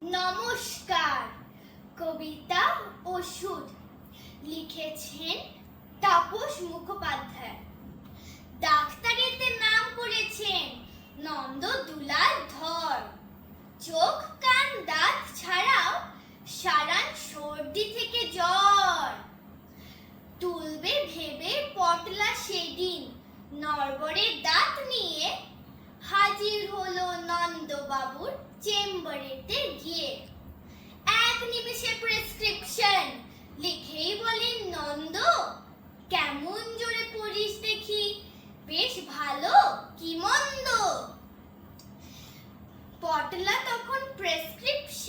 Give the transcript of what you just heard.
নমস্কার। কবিতা ওষুধ লিখেছেন তাপস মুখোপাধ্যায়। ডাক্তারেতে নাম করেছেন নন্দ দুলাল ধর। চোখ কান দাঁত ছাড়াও সারান সর্দি থেকে জ্বর। তুলবে ভেবে পটলা সেদিন নড়বড়ে দাঁত নিয়ে হাজির হলো নন্দবাবুর চেম্বারেতে গিয়ে। এক নিমেষে প্রেসক্রিপশন লিখেই বলেন, নন্দ কেমন জোরে পড়িস দেখি, বেশ ভালো কি মন্দ। পটলা তখন প্রেসক্রিপশন